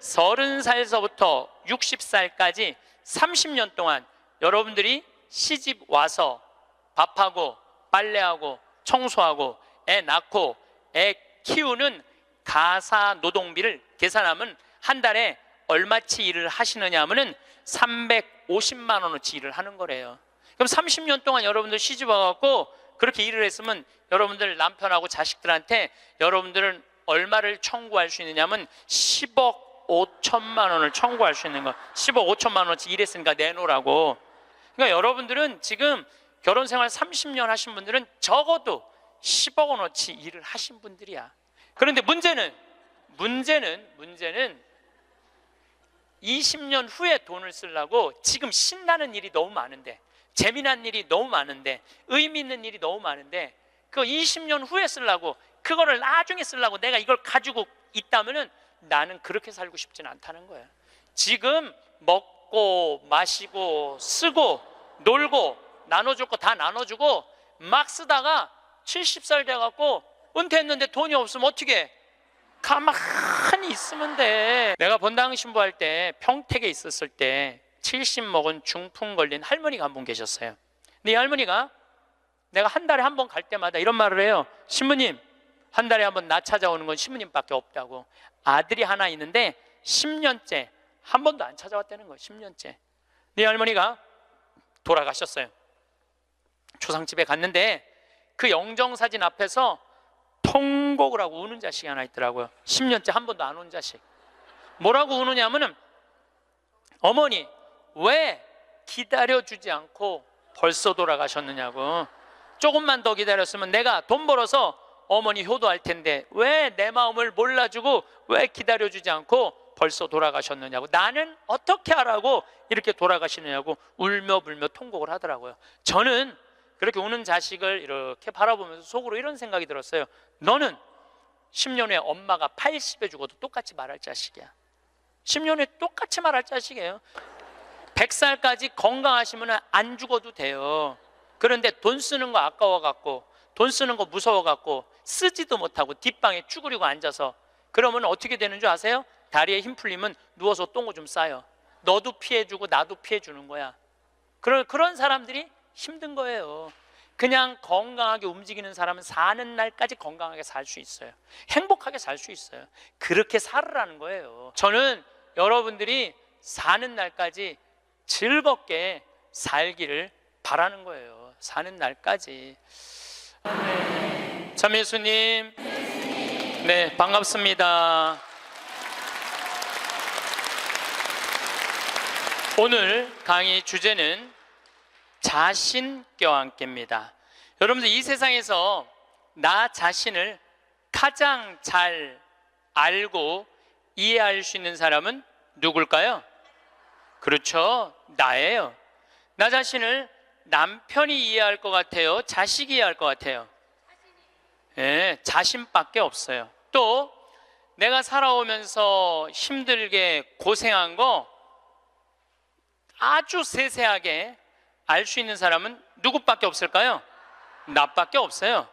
30살서부터 60살까지 30년 동안 여러분들이 시집 와서 밥하고 빨래하고 청소하고 애 낳고 애 키우는 가사 노동비를 계산하면 한 달에 얼마치 일을 하시느냐 하면은 350만 원어치 일을 하는 거래요. 그럼 30년 동안 여러분들 시집 와갖고 그렇게 일을 했으면 여러분들 남편하고 자식들한테 여러분들은 얼마를 청구할 수 있느냐면 10억 5천만 원을 청구할 수 있는 거. 10억 5천만 원어치 일했으니까 내놓으라고. 그러니까 여러분들은 지금 결혼 생활 30년 하신 분들은 적어도 10억 원어치 일을 하신 분들이야. 그런데 문제는 20년 후에 돈을 쓰려고 지금 신나는 일이 너무 많은데, 재미난 일이 너무 많은데, 의미 있는 일이 너무 많은데, 그 20년 후에 쓰려고, 그거를 나중에 쓰려고 내가 이걸 가지고 있다면은 나는 그렇게 살고 싶지는 않다는 거예요. 지금 먹고 마시고 쓰고 놀고 나눠줄 거 다 나눠주고 막 쓰다가 70살 돼갖고 은퇴했는데 돈이 없으면 어떻게 해? 가만히 있으면 돼. 내가 본당 신부할 때 평택에 있었을 때 70 먹은 중풍 걸린 할머니가 한 분 계셨어요. 근데 이 할머니가 내가 한 달에 한 번 갈 때마다 이런 말을 해요. 신부님, 한 달에 한 번 나 찾아오는 건 신부님밖에 없다고. 아들이 하나 있는데 10년째 한 번도 안 찾아왔다는 거예요. 10년째. 네 할머니가 돌아가셨어요. 초상집에 갔는데 그 영정사진 앞에서 통곡을 하고 우는 자식이 하나 있더라고요. 10년째 한 번도 안 온 자식. 뭐라고 우느냐면은, 어머니 왜 기다려주지 않고 벌써 돌아가셨느냐고. 조금만 더 기다렸으면 내가 돈 벌어서 어머니 효도할 텐데 왜 내 마음을 몰라주고 왜 기다려주지 않고 벌써 돌아가셨느냐고. 나는 어떻게 하라고 이렇게 돌아가시느냐고 울며 불며 통곡을 하더라고요. 저는 그렇게 우는 자식을 이렇게 바라보면서 속으로 이런 생각이 들었어요. 너는 10년 후에 엄마가 80에 죽어도 똑같이 말할 자식이야. 10년 후에 똑같이 말할 자식이에요. 100살까지 건강하시면 안 죽어도 돼요. 그런데 돈 쓰는 거 아까워갖고, 돈 쓰는 거 무서워갖고 쓰지도 못하고 뒷방에 쭈그리고 앉아서, 그러면 어떻게 되는 줄 아세요? 다리에 힘 풀리면 누워서 똥오줌 싸요. 너도 피해주고 나도 피해주는 거야. 그런 사람들이 힘든 거예요. 그냥 건강하게 움직이는 사람은 사는 날까지 건강하게 살 수 있어요. 행복하게 살 수 있어요. 그렇게 살으라는 거예요. 저는 여러분들이 사는 날까지 즐겁게 살기를 바라는 거예요. 사는 날까지. 참 예수님, 네, 반갑습니다. 오늘 강의 주제는 자신 껴안기입니다. 여러분들, 이 세상에서 나 자신을 가장 잘 알고 이해할 수 있는 사람은 누굴까요? 그렇죠, 나예요. 나 자신을 남편이 이해할 것 같아요? 자식이 이해할 것 같아요? 네, 자신밖에 없어요. 또 내가 살아오면서 힘들게 고생한 거 아주 세세하게 알 수 있는 사람은 누구밖에 없을까요? 나밖에 없어요.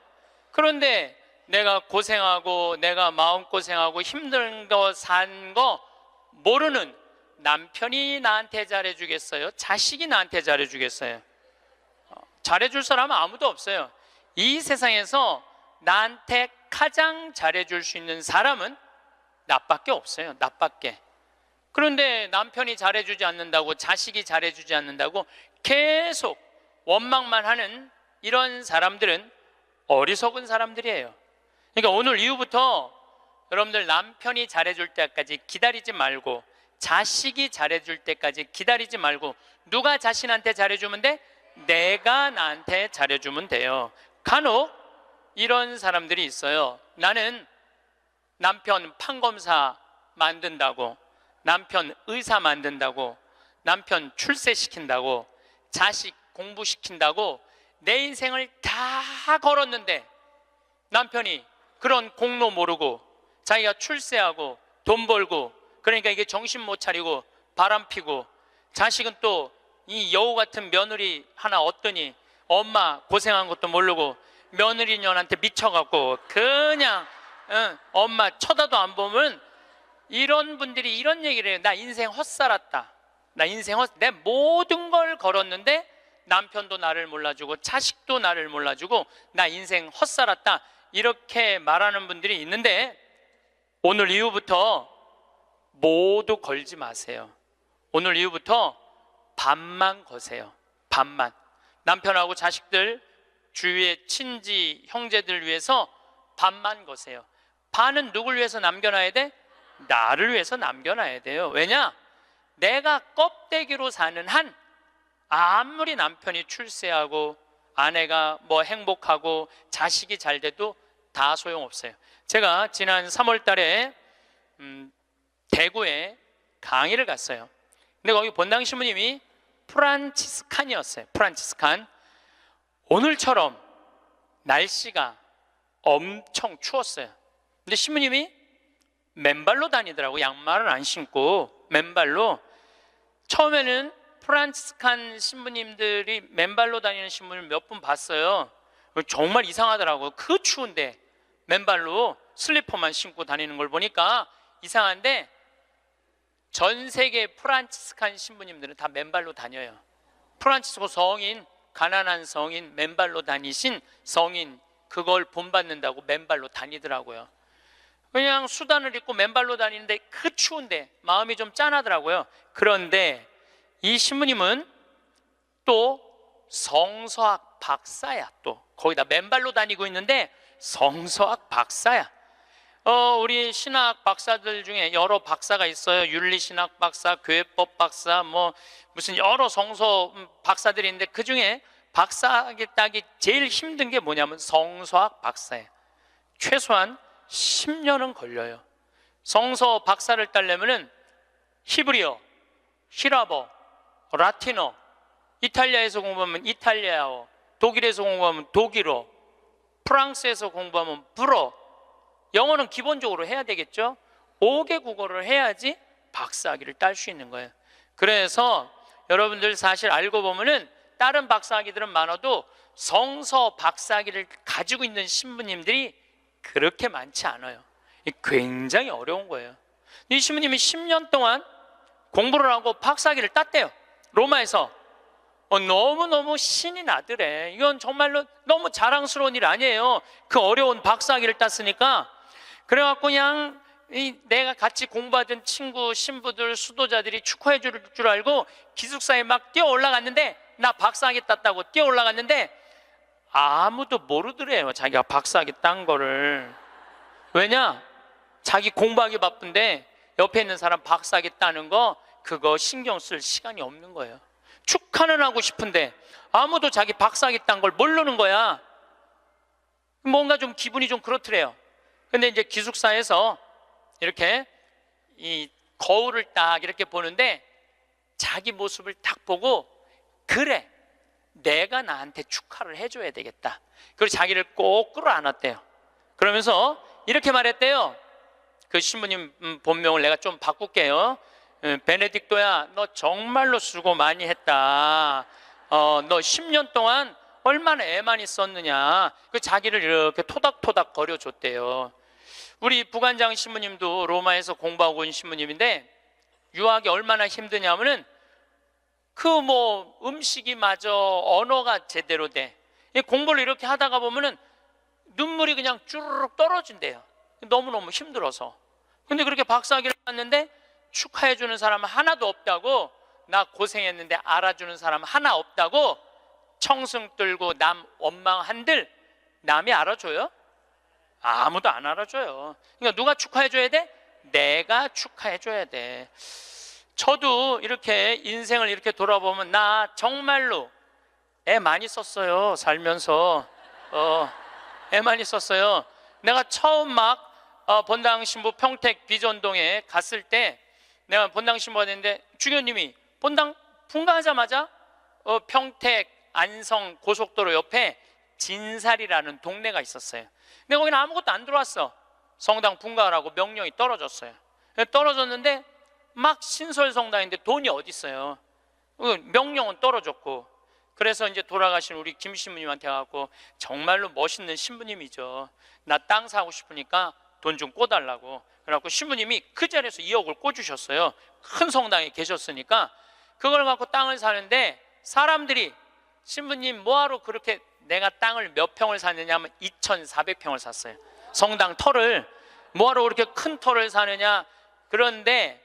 그런데 내가 고생하고 내가 마음고생하고 힘든 거 산 거 모르는 남편이 나한테 잘해주겠어요? 자식이 나한테 잘해주겠어요? 잘해줄 사람은 아무도 없어요. 이 세상에서 나한테 가장 잘해줄 수 있는 사람은 나밖에 없어요. 나밖에. 그런데 남편이 잘해주지 않는다고, 자식이 잘해주지 않는다고 계속 원망만 하는 이런 사람들은 어리석은 사람들이에요. 그러니까 오늘 이후부터 여러분들 남편이 잘해줄 때까지 기다리지 말고, 자식이 잘해줄 때까지 기다리지 말고, 누가 자신한테 잘해주면 돼? 내가 나한테 잘해주면 돼요. 간혹 이런 사람들이 있어요. 나는 남편 판검사 만든다고, 남편 의사 만든다고, 남편 출세시킨다고, 자식 공부시킨다고 내 인생을 다 걸었는데 남편이 그런 공로 모르고 자기가 출세하고 돈 벌고, 그러니까 이게 정신 못 차리고 바람 피고, 자식은 또 이 여우 같은 며느리 하나 얻더니 엄마 고생한 것도 모르고 며느리년한테 미쳐갖고 그냥 엄마 쳐다도 안 보면 이런 분들이 이런 얘기를 해요. 나 인생 헛살았다. 내 모든 걸 걸었는데 남편도 나를 몰라주고 자식도 나를 몰라주고 나 인생 헛살았다. 이렇게 말하는 분들이 있는데 오늘 이후부터 모두 걸지 마세요. 오늘 이후부터 반만 거세요. 반만. 남편하고 자식들, 주위의 친지, 형제들 위해서 반만 거세요. 반은 누굴 위해서 남겨놔야 돼? 나를 위해서 남겨놔야 돼요. 왜냐? 내가 껍데기로 사는 한 아무리 남편이 출세하고 아내가 뭐 행복하고 자식이 잘 돼도 다 소용없어요. 제가 지난 3월 달에 대구에 강의를 갔어요. 근데 거기 본당 신부님이 프란치스칸이었어요. 프란치스칸. 오늘처럼 날씨가 엄청 추웠어요. 근데 신부님이 맨발로 다니더라고. 양말을 안 신고 맨발로. 처음에는 프란치스칸 신부님들이 맨발로 다니는 신부님 몇 분 봤어요. 정말 이상하더라고요. 그 추운데 맨발로 슬리퍼만 신고 다니는 걸 보니까 이상한데 전 세계 프란치스칸 신부님들은 다 맨발로 다녀요. 프란치스코 성인, 가난한 성인, 맨발로 다니신 성인, 그걸 본받는다고 맨발로 다니더라고요. 그냥 수단을 입고 맨발로 다니는데 그 추운데 마음이 좀 짠하더라고요. 그런데 이 신부님은 또 성서학 박사야. 또 거기다 맨발로 다니고 있는데 성서학 박사야. 우리 신학 박사들 중에 여러 박사가 있어요. 윤리신학 박사, 교회법 박사, 뭐 무슨 여러 성서 박사들이 있는데 그 중에 박사학위 따기 제일 힘든 게 뭐냐면 성서학 박사예요. 최소한 10년은 걸려요. 성서 박사를 따려면은 히브리어, 히라버, 라틴어, 이탈리아에서 공부하면 이탈리아어, 독일에서 공부하면 독일어, 프랑스에서 공부하면 불어, 영어는 기본적으로 해야 되겠죠. 5개 국어를 해야지 박사학위를 딸 수 있는 거예요. 그래서 여러분들 사실 알고 보면은 다른 박사학위들은 많아도 성서 박사학위를 가지고 있는 신부님들이 그렇게 많지 않아요. 굉장히 어려운 거예요. 이 신부님이 10년 동안 공부를 하고 박사학위를 땄대요. 로마에서. 너무너무 신이 나더래. 이건 정말로 너무 자랑스러운 일 아니에요. 그 어려운 박사학위를 땄으니까. 그래갖고 그냥 내가 같이 공부하던 친구, 신부들, 수도자들이 축하해 줄 줄 알고 기숙사에 막 뛰어 올라갔는데, 나 박사학위 땄다고 뛰어 올라갔는데 아무도 모르더래요. 자기가 박사학위 딴 거를. 왜냐? 자기 공부하기 바쁜데 옆에 있는 사람 박사학위 따는 거 그거 신경 쓸 시간이 없는 거예요. 축하는 하고 싶은데 아무도 자기 박사학위 딴 걸 모르는 거야. 뭔가 좀 기분이 좀 그렇더래요. 근데 이제 기숙사에서 이렇게 이 거울을 딱 이렇게 보는데 자기 모습을 딱 보고, 그래, 내가 나한테 축하를 해줘야 되겠다. 그리고 자기를 꼭 끌어안았대요. 그러면서 이렇게 말했대요. 그 신부님 본명을 내가 좀 바꿀게요. 베네딕토야, 너 정말로 수고 많이 했다. 너 10년 동안 얼마나 애 많이 썼느냐. 그 자기를 이렇게 토닥토닥 거려줬대요. 우리 부관장 신부님도 로마에서 공부하고 온 신부님인데 유학이 얼마나 힘드냐면은 그 뭐 음식이 마저 언어가 제대로 돼. 공부를 이렇게 하다가 보면은 눈물이 그냥 쭈르륵 떨어진대요. 너무너무 힘들어서. 근데 그렇게 박사학위를 땄는데 축하해주는 사람 하나도 없다고, 나 고생했는데 알아주는 사람 하나 없다고 청승 떨고 남 원망한들 남이 알아줘요? 아무도 안 알아줘요. 그러니까 누가 축하해줘야 돼? 내가 축하해줘야 돼. 저도 이렇게 인생을 이렇게 돌아보면 나 정말로 애 많이 썼어요. 살면서 애 많이 썼어요. 내가 처음 막 본당 신부 평택 비전동에 갔을 때 내가 본당 신부가 됐는데 주교님이 본당 분가하자마자 평택 안성 고속도로 옆에 진살이라는 동네가 있었어요. 근데 거기는 아무것도 안 들어왔어. 성당 분가하라고 명령이 떨어졌어요. 떨어졌는데 막 신설성당인데 돈이 어디 있어요. 명령은 떨어졌고. 그래서 이제 돌아가신 우리 김 신부님한테 가고, 정말로 멋있는 신부님이죠. 나 땅 사고 싶으니까 돈 좀 꿔달라고. 그래갖고 신부님이 그 자리에서 2억을 꿔주셨어요. 큰 성당에 계셨으니까. 그걸 갖고 땅을 사는데 사람들이 신부님 뭐하러 그렇게, 내가 땅을 몇 평을 샀느냐 하면 2,400평을 샀어요. 성당 터를. 뭐하러 그렇게 큰 터를 사느냐. 그런데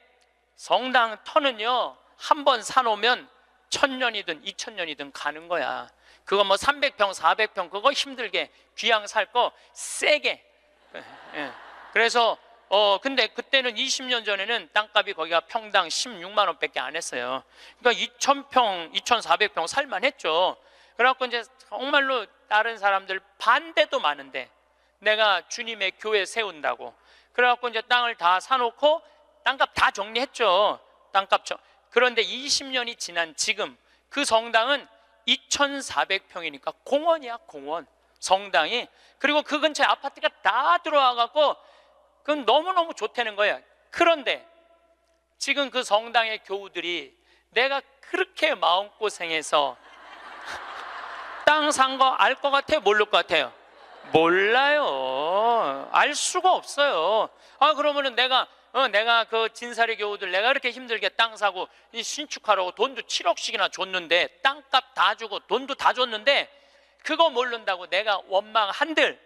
성당 터는요, 한 번 사놓으면 1,000년이든 2,000년이든 가는 거야. 그거 뭐 300평 400평 그거 힘들게 귀양 살 거 세게. 그래서 근데 그때는 20년 전에는 땅값이 거기가 평당 16만 원밖에 안 했어요. 그러니까 2,000평 2,400평 살만 했죠. 그래갖고 이제 정말로 다른 사람들 반대도 많은데 내가 주님의 교회 세운다고 그래갖고 이제 땅을 다 사놓고 땅값 다 정리했죠. 그런데 20년이 지난 지금 그 성당은 2,400평이니까 공원이야, 공원. 성당이. 그리고 그 근처에 아파트가 다 들어와갖고 그건 너무너무 좋다는 거예요. 그런데 지금 그 성당의 교우들이 내가 그렇게 마음고생해서 땅 산 거 알 것 같아요? 모를 것 같아요? 몰라요. 알 수가 없어요. 그러면은 내가 그 진사리 교우들 내가 그렇게 힘들게 땅 사고 신축하라고 돈도 7억씩이나 줬는데, 땅값 다 주고 돈도 다 줬는데 그거 모른다고 내가 원망한들,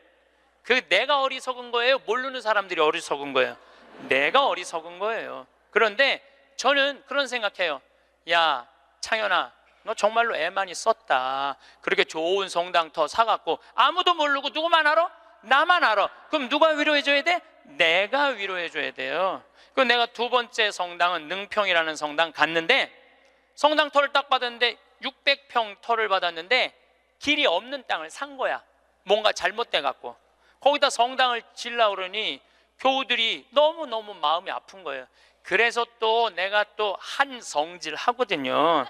그 내가 어리석은 거예요? 모르는 사람들이 어리석은 거예요? 내가 어리석은 거예요. 그런데 저는 그런 생각해요. 야, 창현아, 너 정말로 애 많이 썼다. 그렇게 좋은 성당터 사갖고 아무도 모르고 누구만 알아? 나만 알아. 그럼 누가 위로해줘야 돼? 내가 위로해줘야 돼요. 그럼 내가 두 번째 성당은 능평이라는 성당 갔는데, 성당 터를 딱 받았는데 600평 터를 받았는데 길이 없는 땅을 산 거야. 뭔가 잘못돼 갖고 거기다 성당을 지으려고 그러니 교우들이 너무너무 마음이 아픈 거예요. 그래서 또 내가 또 한 성질 하거든요.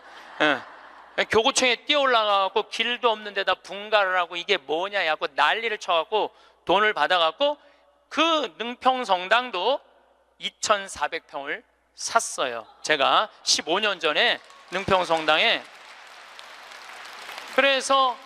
교구청에 뛰어 올라가갖고 길도 없는 데다 분가를 하고 이게 뭐냐 해갖고 난리를 쳐갖고 돈을 받아갖고 그 능평 성당도 2,400평을 샀어요. 제가 15년 전에 능평 성당에. 그래서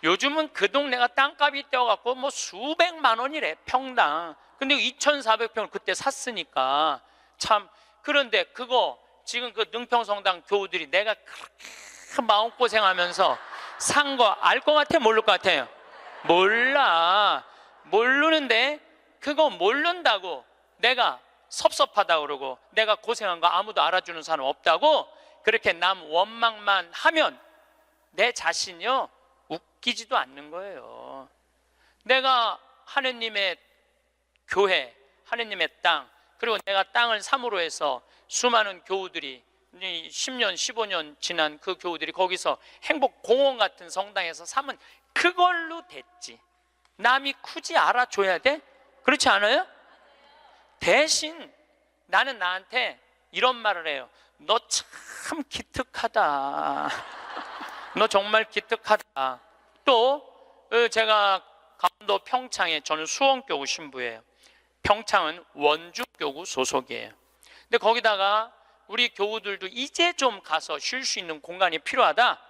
요즘은 그 동네가 땅값이 뛰어갖고 뭐 수백만 원이래, 평당. 근데 2,400평을 그때 샀으니까 참. 그런데 그거 지금 그 능평성당 교우들이 내가 그렇게 마음고생하면서 산 거 알 것 같아? 모를 것 같아요? 몰라. 모르는데 그거 모른다고 내가 섭섭하다고 그러고 내가 고생한 거 아무도 알아주는 사람 없다고 그렇게 남 원망만 하면 내 자신이요 웃기지도 않는 거예요. 내가 하느님의 교회, 하느님의 땅, 그리고 내가 땅을 삼으로 해서 수많은 교우들이 10년, 15년 지난 그 교우들이 거기서 행복공원 같은 성당에서 삼은 그걸로 됐지. 남이 굳이 알아줘야 돼? 그렇지 않아요? 대신 나는 나한테 이런 말을 해요. 너 참 기특하다. 너 정말 기특하다. 또 제가 강원도 평창에, 저는 수원교구 신부예요. 평창은 원주교구 소속이에요. 근데 거기다가 우리 교우들도 이제 좀 가서 쉴 수 있는 공간이 필요하다.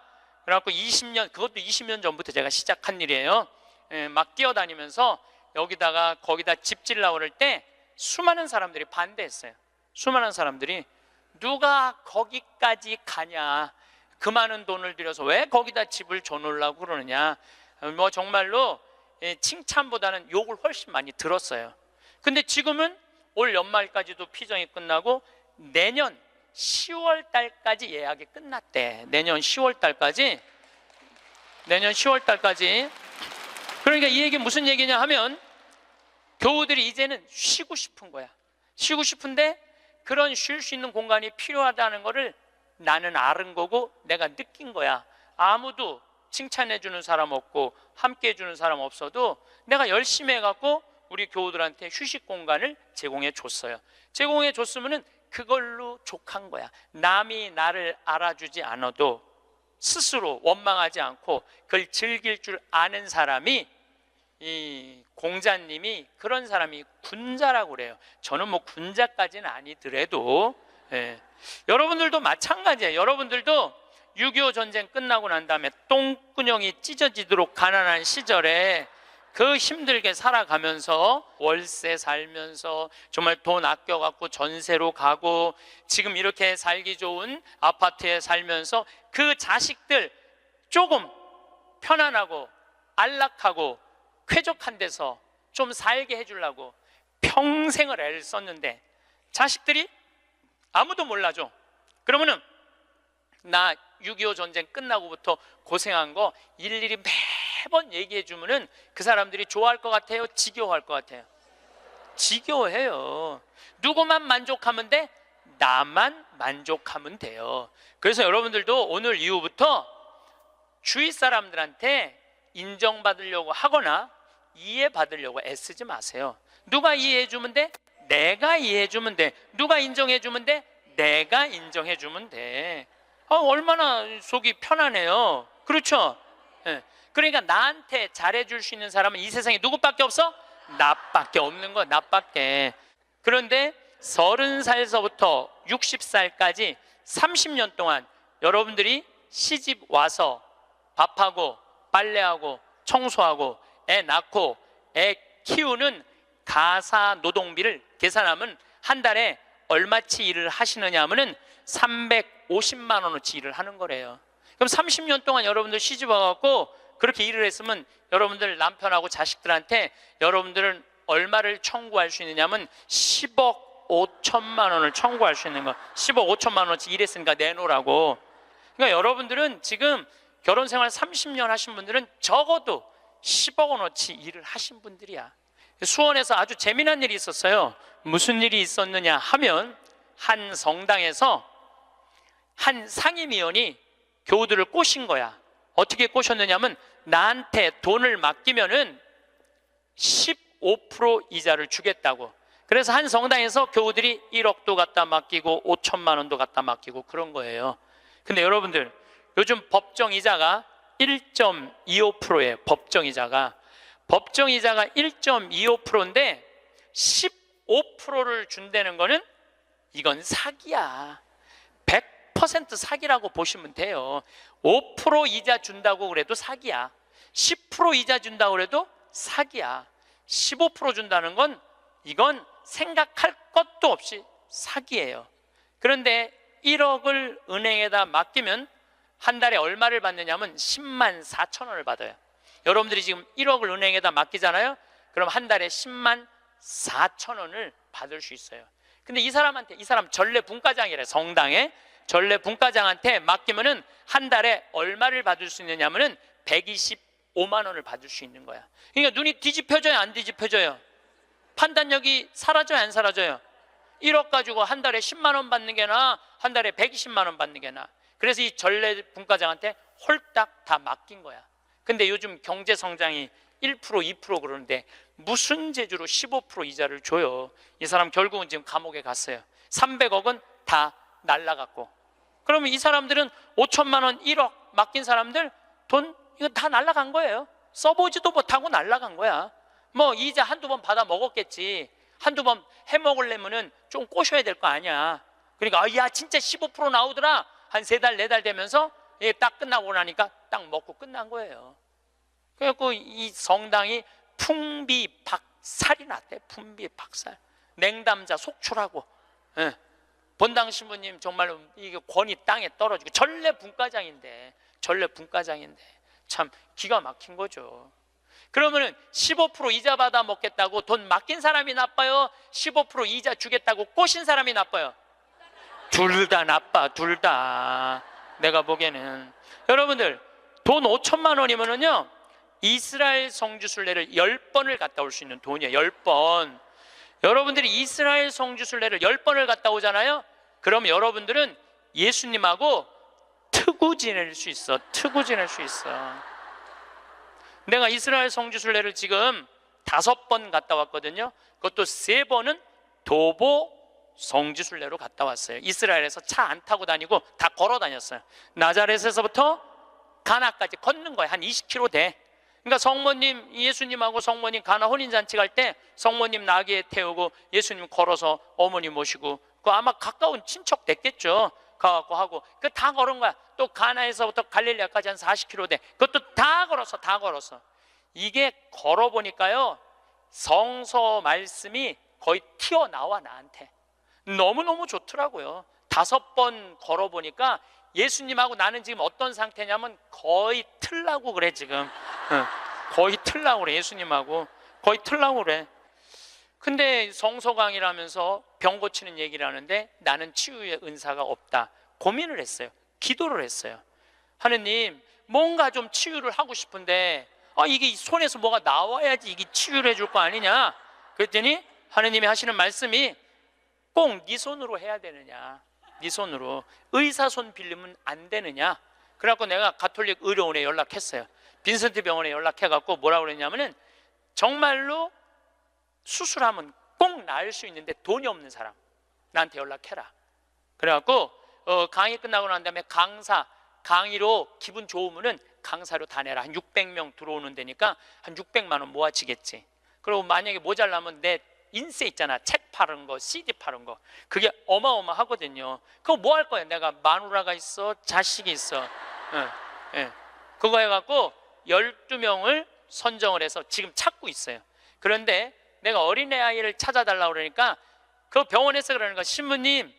그래갖고 20년, 그것도 20년 전부터 제가 시작한 일이에요. 막 뛰어다니면서 거기다 집 지으려고 그럴 때 수많은 사람들이 반대했어요. 수많은 사람들이 누가 거기까지 가냐, 그 많은 돈을 들여서 왜 거기다 집을 줘놓으려고 그러느냐, 뭐 정말로 칭찬보다는 욕을 훨씬 많이 들었어요. 근데 지금은 올 연말까지도 피정이 끝나고 내년 10월 달까지 예약이 끝났대. 내년 10월 달까지. 그러니까 이 얘기 무슨 얘기냐 하면 교우들이 이제는 쉬고 싶은 거야. 쉬고 싶은데 그런 쉴 수 있는 공간이 필요하다는 거를 나는 아는 거고 내가 느낀 거야. 아무도 칭찬해 주는 사람 없고 함께 해주는 사람 없어도 내가 열심히 해갖고 우리 교우들한테 휴식 공간을 제공해 줬어요. 제공해 줬으면은 그걸로 족한 거야. 남이 나를 알아주지 않아도 스스로 원망하지 않고 그걸 즐길 줄 아는 사람이, 이 공자님이 그런 사람이 군자라고 그래요. 저는 뭐 군자까지는 아니더라도 여러분들도 마찬가지예요. 여러분들도 6.25 전쟁 끝나고 난 다음에 똥구녕이 찢어지도록 가난한 시절에 그 힘들게 살아가면서 월세 살면서 정말 돈 아껴갖고 전세로 가고 지금 이렇게 살기 좋은 아파트에 살면서 그 자식들 조금 편안하고 안락하고 쾌적한 데서 좀 살게 해주려고 평생을 애를 썼는데 자식들이 아무도 몰라줘. 그러면은 나 6.25 전쟁 끝나고부터 고생한 거 일일이 매번 얘기해 주면은 그 사람들이 좋아할 것 같아요? 지겨워할 것 같아요? 지겨워해요. 누구만 만족하면 돼? 나만 만족하면 돼요. 그래서 여러분들도 오늘 이후부터 주위 사람들한테 인정받으려고 하거나 이해받으려고 애쓰지 마세요. 누가 이해해 주면 돼? 내가 이해해 주면 돼. 누가 인정해 주면 돼? 내가 인정해 주면 돼. 얼마나 속이 편하네요. 그렇죠? 네. 그러니까 나한테 잘해줄 수 있는 사람은 이 세상에 누구밖에 없어? 나밖에 없는 거야. 나밖에. 그런데 30살서부터 60살까지 30년 동안 여러분들이 시집 와서 밥하고 빨래하고 청소하고 애 낳고 애 키우는 가사 노동비를 계산하면 한 달에 얼마치 일을 하시느냐 하면은 350만 원어치 일을 하는 거래요. 그럼 30년 동안 여러분들 시집 와갖고 그렇게 일을 했으면 여러분들 남편하고 자식들한테 여러분들은 얼마를 청구할 수 있느냐면 10억 5천만 원을 청구할 수 있는 거. 10억 5천만 원어치 일했으니까 내놓으라고. 그러니까 여러분들은 지금 결혼 생활 30년 하신 분들은 적어도 10억 원어치 일을 하신 분들이야. 수원에서 아주 재미난 일이 있었어요. 무슨 일이 있었느냐 하면 한 성당에서 한 상임위원이 교우들을 꼬신 거야. 어떻게 꼬셨느냐면 나한테 돈을 맡기면은 15% 이자를 주겠다고. 그래서 한 성당에서 교우들이 1억도 갖다 맡기고 5천만 원도 갖다 맡기고 그런 거예요. 근데 여러분들 요즘 법정이자가 1.25%예요. 법정이자가 1.25%인데 15%를 준다는 거는 이건 사기야. 100% 사기라고 보시면 돼요. 5% 이자 준다고 그래도 사기야. 10% 이자 준다고 그래도 사기야. 15% 준다는 건 이건 생각할 것도 없이 사기예요. 그런데 1억을 은행에다 맡기면 한 달에 얼마를 받느냐면 10만 4천 원을 받아요. 여러분들이 지금 1억을 은행에다 맡기잖아요. 그럼 한 달에 10만 4천 원을 받을 수 있어요. 근데 이 사람 전례 분과장이래. 성당에 전례 분과장한테 맡기면은 한 달에 얼마를 받을 수 있느냐면은 125만 원을 받을 수 있는 거야. 그러니까 눈이 뒤집혀져요, 안 뒤집혀져요? 판단력이 사라져요, 안 사라져요? 1억 가지고 한 달에 10만 원 받는 게 나아, 한 달에 120만 원 받는 게 나아. 그래서 이 전례 분과장한테 홀딱 다 맡긴 거야. 근데 요즘 경제 성장이 1% 2% 그러는데 무슨 재주로 15% 이자를 줘요? 이 사람 결국은 지금 감옥에 갔어요. 300억은 다 날라갔고. 그러면 이 사람들은 5천만 원 1억 맡긴 사람들 돈 이거 다 날라간 거예요. 써보지도 못하고 날라간 거야. 뭐 이자 한두 번 받아 먹었겠지. 한두 번 해먹으려면은 좀 꼬셔야 될 거 아니야. 그러니까 야 진짜 15% 나오더라. 한 3달 4달 되면서 딱 끝나고 나니까 딱 먹고 끝난 거예요. 그래갖고 이 성당이 풍비박살이 났대. 풍비박살. 냉담자 속출하고. 예. 본당 신부님 정말로 이게 권위 땅에 떨어지고 전례 분과장인데 참 기가 막힌 거죠. 그러면은 15% 이자 받아 먹겠다고 돈 맡긴 사람이 나빠요? 15% 이자 주겠다고 꼬신 사람이 나빠요? 둘 다 나빠. 둘 다. 내가 보기에는 여러분들 돈 5천만 원이면은요 이스라엘 성지순례를 10번을 갔다 올 수 있는 돈이에요. 10번. 여러분들이 이스라엘 성지순례를 10번을 갔다 오잖아요. 그럼 여러분들은 예수님하고 트고 지낼 수 있어. 트고 지낼 수 있어. 내가 이스라엘 성지순례를 지금 5번 갔다 왔거든요. 그것도 3번은 도보 성지순례로 갔다 왔어요. 이스라엘에서 차 안 타고 다니고 다 걸어 다녔어요. 나자렛에서부터 가나까지 걷는 거예요. 한 20km 돼. 그러니까 성모님, 예수님하고 성모님 가나 혼인잔치 갈 때 성모님 나귀에 태우고 예수님 걸어서 어머니 모시고 그 아마 가까운 친척 됐겠죠. 가갖고 하고 그 다 걸은 거야. 또 가나에서부터 갈릴리아까지 한 40km 돼. 그것도 다 걸었어. 이게 걸어보니까요, 성서 말씀이 거의 튀어나와 나한테. 너무너무 좋더라고요. 5번 걸어보니까 예수님하고 나는 지금 어떤 상태냐면 거의 틀라고 그래 지금. 거의 틀라고 그래. 예수님하고 거의 틀라고 그래. 근데 성서 강의를 하면서 병 고치는 얘기를 하는데 나는 치유의 은사가 없다. 고민을 했어요. 기도를 했어요. 하느님, 뭔가 좀 치유를 하고 싶은데 이게 손에서 뭐가 나와야지 이게 치유를 해줄 거 아니냐. 그랬더니 하느님이 하시는 말씀이 꼭 네 손으로 해야 되느냐, 네 손으로. 의사 손 빌리면 안 되느냐. 그래갖고 내가 가톨릭 의료원에 연락했어요. 빈센트 병원에 연락해갖고 뭐라고 그랬냐면은 정말로 수술하면 꼭 나을 수 있는데 돈이 없는 사람 나한테 연락해라. 그래갖고 강의 끝나고 난 다음에 강의로 기분 좋으면은 강사료 다 내라. 한 600명 들어오는 데니까 한 600만 원 모아지겠지. 그리고 만약에 모자라면 내 인세 있잖아, 책 파는 거, CD 파는 거, 그게 어마어마하거든요. 그거 뭐 할 거야? 내가 마누라가 있어, 자식이 있어. 그거 해갖고 12명을 선정을 해서 지금 찾고 있어요. 그런데 내가 어린애 아이를 찾아달라고 그러니까 그 병원에서 그러는 거야. 신부님,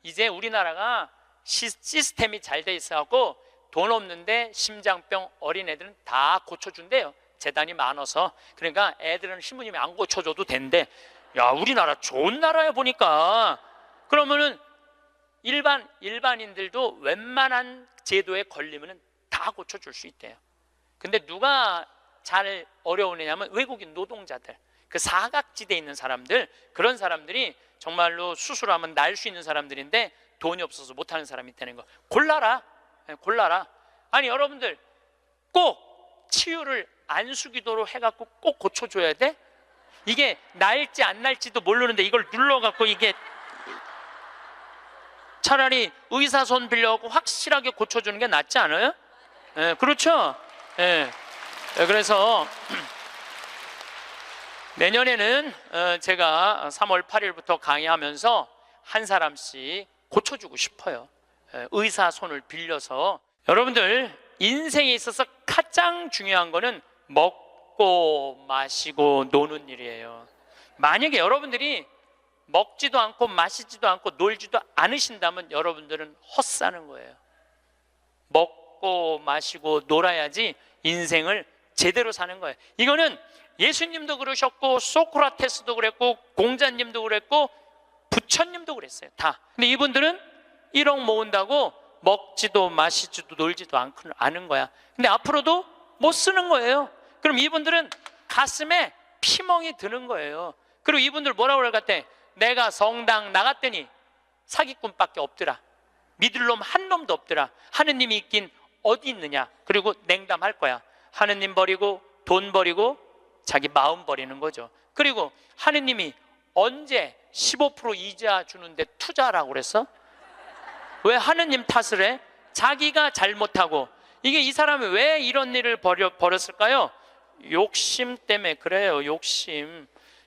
이제 우리나라가 시스템이 잘 돼 있어갖고 돈 없는데 심장병 어린애들은 다 고쳐준대요. 재단이 많아서. 그러니까 애들은 신부님이 안 고쳐줘도 된대. 야, 우리나라 좋은 나라야 보니까. 그러면은 일반인들도 웬만한 제도에 걸리면은 다 고쳐줄 수 있대요. 근데 누가 잘 어려우냐면 외국인 노동자들, 그 사각지대에 있는 사람들, 그런 사람들이 정말로 수술하면 나을 수 있는 사람들인데 돈이 없어서 못하는 사람이 있다는 거. 골라라. 아니 여러분들 꼭 치유를 안수기도로 해갖고 꼭 고쳐줘야 돼? 이게 나을지 안 나을지도 모르는데 이걸 눌러갖고 이게 차라리 의사 손 빌려갖고 확실하게 고쳐주는 게 낫지 않아요? 그렇죠? 그래서 내년에는 제가 3월 8일부터 강의하면서 한 사람씩 고쳐주고 싶어요. 의사 손을 빌려서. 여러분들 인생에 있어서 가장 중요한 거는 먹고 마시고 노는 일이에요. 만약에 여러분들이 먹지도 않고 마시지도 않고 놀지도 않으신다면 여러분들은 헛사는 거예요. 먹고 마시고 놀아야지 인생을 제대로 사는 거예요. 이거는 예수님도 그러셨고 소크라테스도 그랬고 공자님도 그랬고 부처님도 그랬어요. 다. 근데 이분들은 1억 모은다고 먹지도 마시지도 놀지도 않은 거야. 근데 앞으로도 못 쓰는 거예요. 그럼 이분들은 가슴에 피멍이 드는 거예요. 그리고 이분들 뭐라고 그럴 것 같아? 내가 성당 나갔더니 사기꾼밖에 없더라. 믿을 놈 한 놈도 없더라. 하느님이 있긴 어디 있느냐. 그리고 냉담할 거야. 하느님 버리고 돈 버리고 자기 마음 버리는 거죠. 그리고 하느님이 언제 15% 이자 주는데 투자라고 그랬어? 왜 하느님 탓을 해? 자기가 잘못하고. 이게 이 사람이 왜 이런 일을 벌였을까요? 욕심 때문에 그래요. 욕심.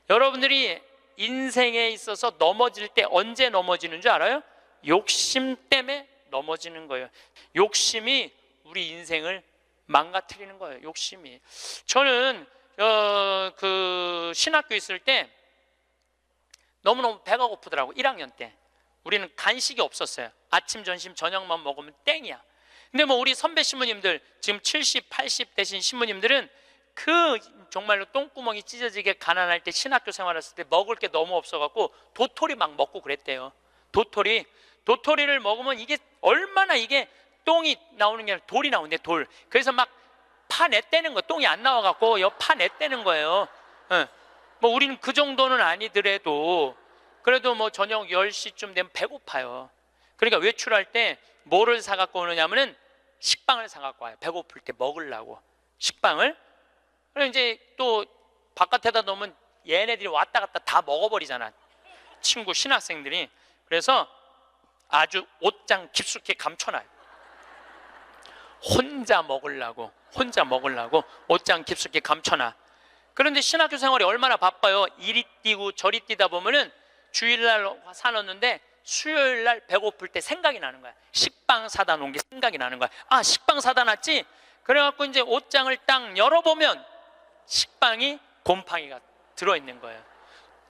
여러분들이 인생에 있어서 넘어질 때 언제 넘어지는 줄 알아요? 욕심 때문에 넘어지는 거예요. 욕심이 우리 인생을 망가뜨리는 거예요. 욕심이. 저는 그 신학교 있을 때 너무너무 배가 고프더라고. 1학년 때 우리는 간식이 없었어요. 아침, 점심, 저녁만 먹으면 땡이야. 근데 뭐 우리 선배 신부님들 지금 70, 80 되신 신부님들은 그 정말로 똥구멍이 찢어지게 가난할 때 신학교 생활했을 때 먹을 게 너무 없어갖고 도토리 막 먹고 그랬대요. 도토리를 먹으면 이게 얼마나 이게 똥이 나오는 게 아니라 돌이 나오는데 돌. 그래서 막 파냈다는 거. 똥이 안 나와갖고 파냈다는 거예요. 뭐 우리는 그 정도는 아니더라도 그래도 뭐 저녁 10시쯤 되면 배고파요. 그러니까 외출할 때 뭐를 사갖고 오느냐면은 식빵을 사갖고 와요. 배고플 때 먹으려고 식빵을. 그럼 이제 또 바깥에다 놓으면 얘네들이 왔다 갔다 다 먹어버리잖아. 친구 신학생들이. 그래서 아주 옷장 깊숙이 감춰놔요. 혼자 먹으려고 옷장 깊숙이 감춰놔. 그런데 신학교 생활이 얼마나 바빠요. 이리 뛰고 저리 뛰다 보면은 주일날 사놓는데 수요일날 배고플 때 생각이 나는 거야. 식빵 사다 놓은 게 생각이 나는 거야. 아, 식빵 사다 놨지? 그래갖고 이제 옷장을 딱 열어보면 식빵이 곰팡이가 들어있는 거예요.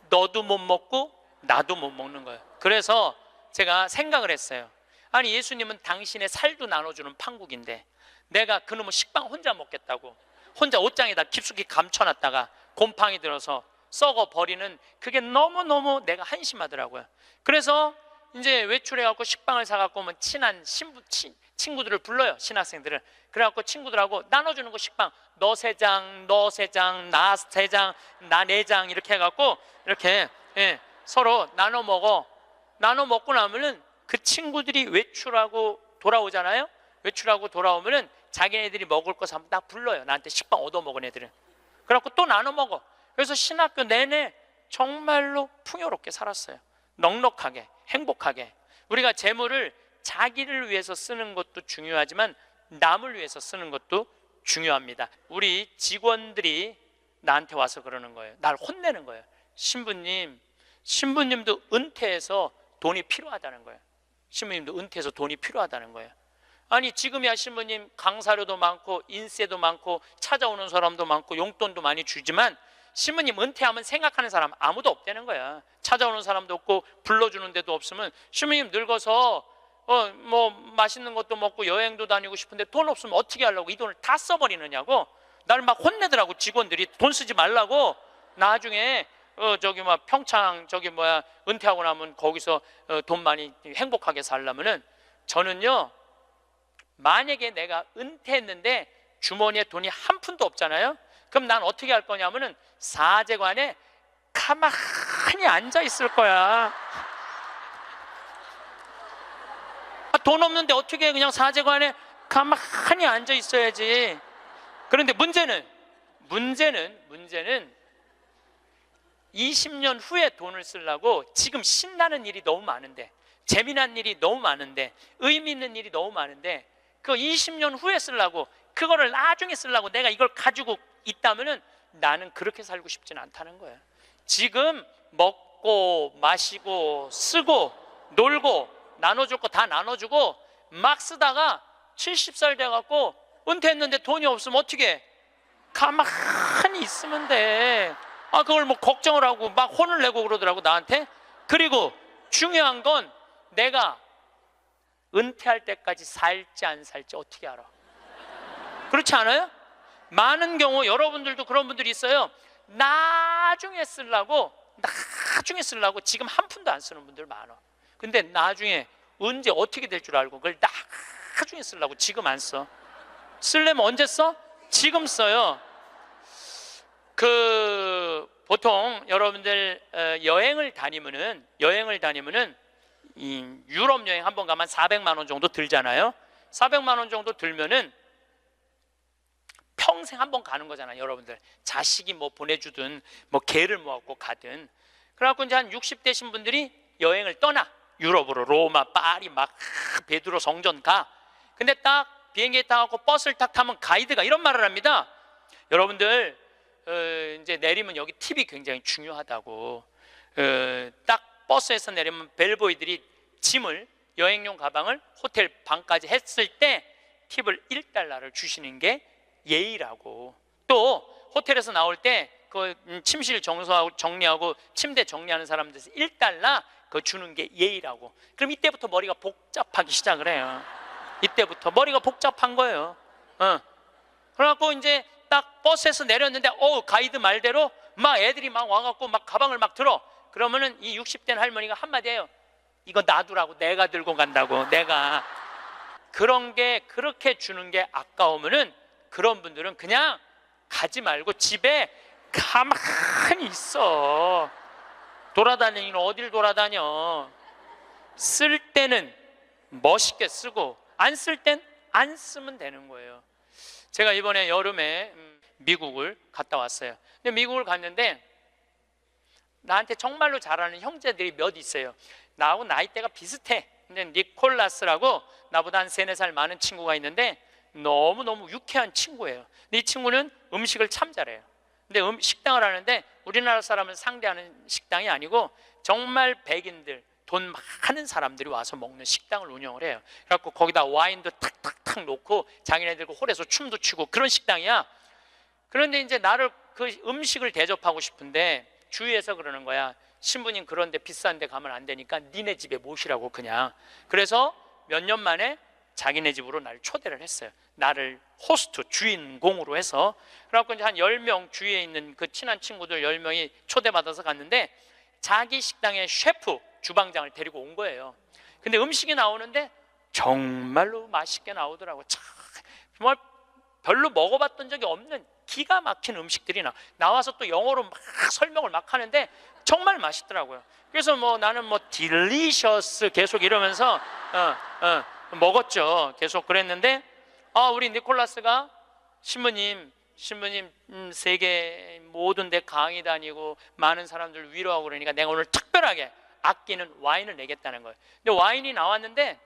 너도 못 먹고 나도 못 먹는 거예요. 그래서 제가 생각을 했어요. 아니, 예수님은 당신의 살도 나눠주는 판국인데 내가 그놈의 식빵 혼자 먹겠다고 혼자 옷장에다 깊숙이 감춰놨다가 곰팡이 들어서 썩어 버리는 그게 너무너무 내가 한심하더라고요. 그래서 이제 외출해갖고 식빵을 사갖고 오면 친한 친구들을 불러요. 신학생들을. 그래갖고 친구들하고 나눠주는 거 식빵. 너 3장, 너 3장, 나 3장, 나 4장 이렇게 해갖고 이렇게 서로 나눠 먹어. 나눠 먹고 나면은 그 친구들이 외출하고 돌아오잖아요. 외출하고 돌아오면은 자기네들이 먹을 거 사면 딱 불러요. 나한테 식빵 얻어먹은 애들은. 그래갖고 또 나눠 먹어. 그래서 신학교 내내 정말로 풍요롭게 살았어요. 넉넉하게, 행복하게. 우리가 재물을 자기를 위해서 쓰는 것도 중요하지만 남을 위해서 쓰는 것도 중요합니다. 우리 직원들이 나한테 와서 그러는 거예요. 날 혼내는 거예요. 신부님도 은퇴해서 돈이 필요하다는 거예요. 신부님도 은퇴해서 돈이 필요하다는 거예요. 아니, 지금이야 신부님 강사료도 많고 인세도 많고 찾아오는 사람도 많고 용돈도 많이 주지만 신부님 은퇴하면 생각하는 사람 아무도 없다는 거야. 찾아오는 사람도 없고 불러주는 데도 없으면 신부님 늙어서 뭐 맛있는 것도 먹고 여행도 다니고 싶은데 돈 없으면 어떻게 하려고 이 돈을 다 써버리느냐고 나를 막 혼내더라고. 직원들이 돈 쓰지 말라고. 나중에 평창 은퇴하고 나면 거기서 돈 많이 행복하게 살려면은 저는요, 만약에 내가 은퇴했는데 주머니에 돈이 한 푼도 없잖아요. 그럼 난 어떻게 할 거냐면은 사제관에 가만히 앉아 있을 거야. 돈 없는데 어떻게 그냥 사제관에 가만히 앉아 있어야지. 그런데 문제는 20년 후에 돈을 쓰려고 지금 신나는 일이 너무 많은데, 재미난 일이 너무 많은데, 의미 있는 일이 너무 많은데 그 20년 후에 쓰려고, 그거를 나중에 쓰려고 내가 이걸 가지고 있다면은 나는 그렇게 살고 싶지는 않다는 거예요. 지금 먹고 마시고 쓰고 놀고 나눠줄 거 다 나눠주고 막 쓰다가 70살 돼갖고 은퇴했는데 돈이 없으면 어떻게 해? 가만히 있으면 돼. 그걸 뭐 걱정을 하고 막 혼을 내고 그러더라고 나한테. 그리고 중요한 건 내가 은퇴할 때까지 살지 안 살지 어떻게 알아? 그렇지 않아요? 많은 경우 여러분들도 그런 분들이 있어요. 나중에 쓰려고 지금 한 푼도 안 쓰는 분들 많아. 근데 나중에 언제 어떻게 될 줄 알고 그걸 나중에 쓰려고 지금 안 써. 쓰려면 언제 써? 지금 써요. 보통 여러분들 여행을 다니면은 이 유럽 여행 한번 가면 400만 원 정도 들잖아요. 400만 원 정도 들면은 평생 한번 가는 거잖아요. 여러분들 자식이 뭐 보내주든 뭐 개를 모아갖고 가든. 그래갖고 이제 한 60대신 분들이 여행을 떠나. 유럽으로 로마, 파리 막 베드로 성전 가. 근데 딱 비행기에 타갖고 버스를 딱 타면 가이드가 이런 말을 합니다. 여러분들 이제 내리면 여기 팁이 굉장히 중요하다고. 딱 버스에서 내리면 벨보이들이 짐을, 여행용 가방을 호텔 방까지 했을 때 팁을 1달러를 주시는 게 예의라고. 또 호텔에서 나올 때 그 침실 청소하고 정리하고 침대 정리하는 사람들에서 1달러 그거 주는 게 예의라고. 그럼 이때부터 머리가 복잡하기 시작을 해요. 이때부터 머리가 복잡한 거예요. 그래갖고 이제 딱 버스에서 내렸는데 가이드 말대로 막 애들이 막 와갖고 막 가방을 막 들어. 그러면은 이 60대 할머니가 한마디 해요. 이거 놔두라고. 내가 들고 간다고. 내가. 그런 게 그렇게 주는 게 아까우면은 그런 분들은 그냥 가지 말고 집에 가만히 있어. 돌아다니는 어딜 돌아다녀. 쓸 때는 멋있게 쓰고 안 쓸 땐 안 쓰면 되는 거예요. 제가 이번에 여름에 미국을 갔다 왔어요. 근데 미국을 갔는데 나한테 정말로 잘하는 형제들이 몇 있어요. 나하고 나이대가 비슷해. 근데 니콜라스라고 나보다 한 3-4살 많은 친구가 있는데 너무너무 유쾌한 친구예요. 근데 이 친구는 음식을 참 잘해요. 근데 식당을 하는데 우리나라 사람을 상대하는 식당이 아니고 정말 백인들, 돈 많은 사람들이 와서 먹는 식당을 운영을 해요. 그래갖고 거기다 와인도 탁탁탁 놓고 자기네들 홀에서 춤도 추고 그런 식당이야. 그런데 이제 나를 그 음식을 대접하고 싶은데 주위에서 그러는 거야. 신부님 그런데 비싼 데 가면 안 되니까 니네 집에 모시라고 그냥. 그래서 몇 년 만에 자기네 집으로 날 초대를 했어요. 나를 호스트, 주인공으로 해서. 그래갖고 이제 한 10명 주위에 있는 그 친한 친구들 10명이 초대받아서 갔는데 자기 식당의 셰프, 주방장을 데리고 온 거예요. 근데 음식이 나오는데 정말로 맛있게 나오더라고. 참, 정말 별로 먹어봤던 적이 없는 기가 막힌 음식들이 나와서 또 영어로 막 설명을 막 하는데 정말 맛있더라고요. 그래서 뭐 나는 뭐 딜리셔스 계속 이러면서 먹었죠. 계속 그랬는데 우리 니콜라스가 신부님 세계 모든 데 강의 다니고 많은 사람들 위로하고 그러니까 내가 오늘 특별하게 아끼는 와인을 내겠다는 거예요. 근데 와인이 나왔는데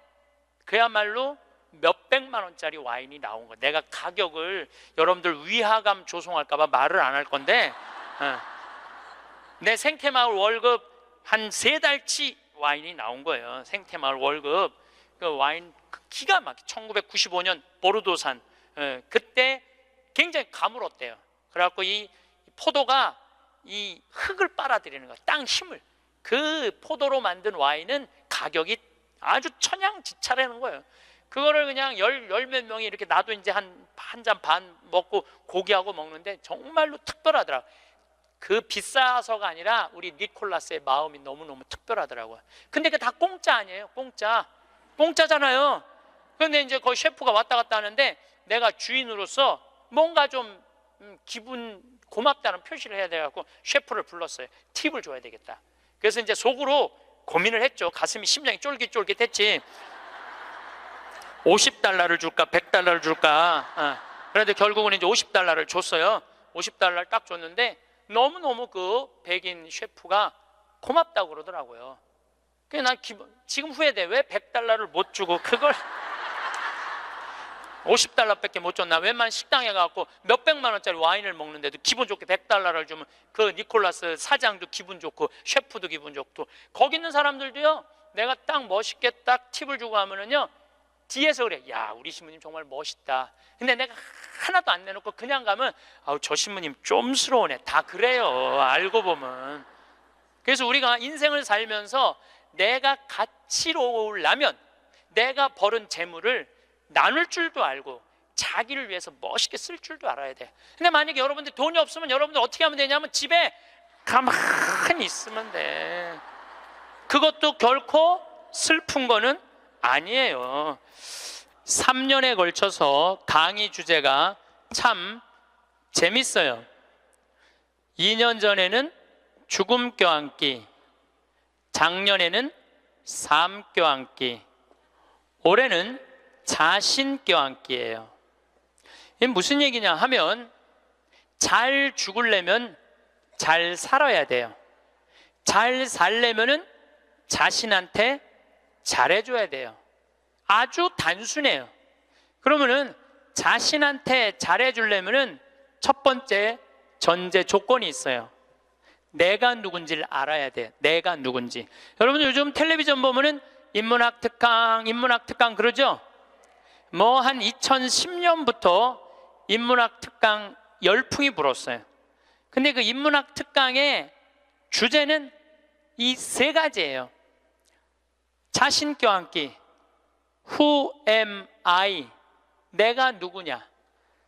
그야말로 몇백만 원짜리 와인이 나온 거예요. 내가 가격을 여러분들 위화감 조성할까 봐 말을 안 할 건데 내 생태마을 월급 한 3달치 와인이 나온 거예요. 생태마을 월급. 그 와인 기가 막히게 1995년 보르도산. 그때 굉장히 가물었대요. 그래갖고 이 포도가 이 흙을 빨아들이는 거야. 땅 힘을. 그 포도로 만든 와인은 가격이 아주 천양지차라는 거예요. 그거를 그냥 열 몇 명이 이렇게 나도 이제 한 잔 반 먹고 고기하고 먹는데 정말로 특별하더라. 그 비싸서가 아니라 우리 니콜라스의 마음이 너무너무 특별하더라고요. 근데 그게 다 공짜 아니에요. 공짜잖아요. 그런데 이제 거기 셰프가 왔다 갔다 하는데 내가 주인으로서 뭔가 좀 기분 고맙다는 표시를 해야 돼갖고 셰프를 불렀어요. 팁을 줘야 되겠다. 그래서 이제 속으로 고민을 했죠. 가슴이 심장이 쫄깃쫄깃했지. 50달러를 줄까 100달러를 줄까. 그런데 결국은 이제 50달러를 줬어요. 50달러를 딱 줬는데 너무너무 그 백인 셰프가 고맙다고 그러더라고요. 그래서 난 지금 후회돼. 왜 100달러를 못 주고 그걸 50달러밖에 못 줬나. 웬만한 식당에 가서 몇백만 원짜리 와인을 먹는데도 기분 좋게 100달러를 주면 그 니콜라스 사장도 기분 좋고 셰프도 기분 좋고 거기 있는 사람들도요. 내가 딱 멋있게 딱 팁을 주고 하면은요 뒤에서 그래. 야, 우리 신부님 정말 멋있다. 근데 내가 하나도 안 내놓고 그냥 가면 저 신부님 좀스러우네. 다 그래요. 알고 보면. 그래서 우리가 인생을 살면서 내가 가치로우려면 내가 벌은 재물을 나눌 줄도 알고 자기를 위해서 멋있게 쓸 줄도 알아야 돼. 근데 만약에 여러분들 돈이 없으면 여러분들 어떻게 하면 되냐면 집에 가만히 있으면 돼. 그것도 결코 슬픈 거는 아니에요. 3년에 걸쳐서 강의 주제가 참 재밌어요. 2년 전에는 죽음 껴안기, 작년에는 삶 껴안기, 올해는 자신 껴안기예요. 이게 무슨 얘기냐 하면 잘 죽으려면 잘 살아야 돼요. 잘 살려면은 자신한테 잘해줘야 돼요. 아주 단순해요. 그러면은 자신한테 잘해주려면은 첫 번째 전제 조건이 있어요. 내가 누군지를 알아야 돼. 내가 누군지. 여러분들 요즘 텔레비전 보면은 인문학 특강 그러죠? 뭐 한 2010년부터 인문학 특강 열풍이 불었어요. 근데 그 인문학 특강의 주제는 이 3가지예요. 자신 껴안기, Who am I? 내가 누구냐?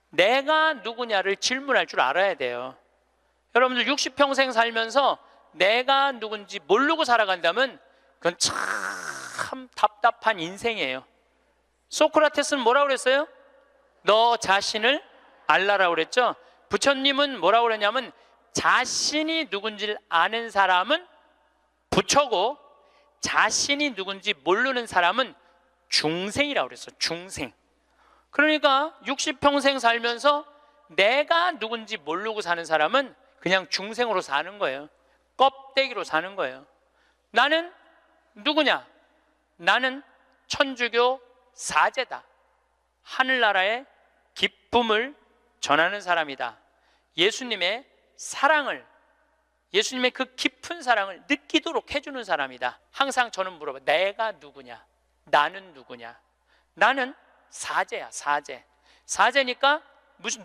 내가 누구냐를 질문할 줄 알아야 돼요. 여러분들 60평생 살면서 내가 누군지 모르고 살아간다면 그건 참 답답한 인생이에요. 소크라테스는 뭐라고 그랬어요? 너 자신을 알라라고 그랬죠? 부처님은 뭐라고 그랬냐면 자신이 누군지를 아는 사람은 부처고 자신이 누군지 모르는 사람은 중생이라고 그랬어요. 중생. 그러니까 60평생 살면서 내가 누군지 모르고 사는 사람은 그냥 중생으로 사는 거예요. 껍데기로 사는 거예요. 나는 누구냐? 나는 천주교 사제다. 하늘나라의 기쁨을 전하는 사람이다. 예수님의 사랑을, 예수님의 그 깊은 사랑을 느끼도록 해주는 사람이다. 항상 저는 물어봐요. 내가 누구냐? 나는 누구냐? 나는 사제야, 사제. 사제니까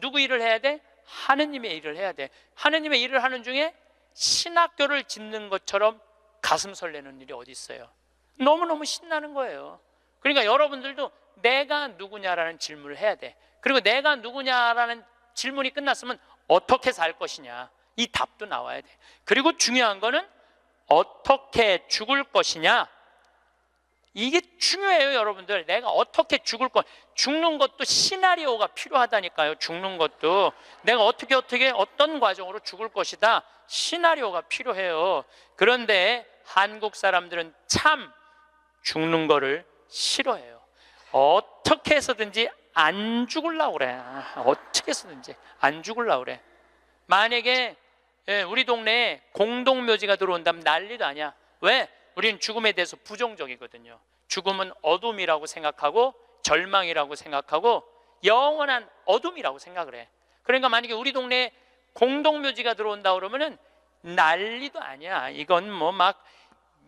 누구 일을 해야 돼? 하느님의 일을 해야 돼. 하느님의 일을 하는 중에 신학교를 짓는 것처럼 가슴 설레는 일이 어디 있어요? 너무너무 신나는 거예요. 그러니까 여러분들도 내가 누구냐라는 질문을 해야 돼. 그리고 내가 누구냐라는 질문이 끝났으면 어떻게 살 것이냐, 이 답도 나와야 돼. 그리고 중요한 거는 어떻게 죽을 것이냐, 이게 중요해요. 여러분들, 내가 어떻게 죽을 것, 죽는 것도 시나리오가 필요하다니까요. 죽는 것도 내가 어떻게 어떤 과정으로 죽을 것이다, 시나리오가 필요해요. 그런데 한국 사람들은 참 죽는 거를 싫어해요. 어떻게 해서든지 안 죽으려고 그래. 어떻게 해서든지 안 죽으려고 그래. 만약에 우리 동네에 공동묘지가 들어온다면 난리도 아니야. 왜? 우리는 죽음에 대해서 부정적이거든요. 죽음은 어둠이라고 생각하고 절망이라고 생각하고 영원한 어둠이라고 생각을 해. 그러니까 만약에 우리 동네에 공동묘지가 들어온다 그러면은 난리도 아니야. 이건 뭐 막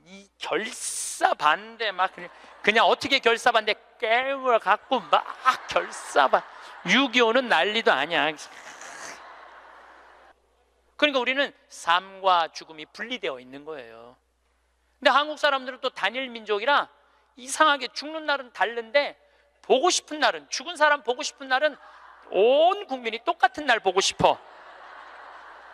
이 결사반대, 막 그냥 어떻게 결사반대 깨물 갖고 막 결사반. 6.25는 난리도 아니야. 그러니까 우리는 삶과 죽음이 분리되어 있는 거예요. 근데 한국 사람들은 또 단일 민족이라 이상하게 죽는 날은 다른데 보고 싶은 날은, 죽은 사람 보고 싶은 날은 온 국민이 똑같은 날 보고 싶어.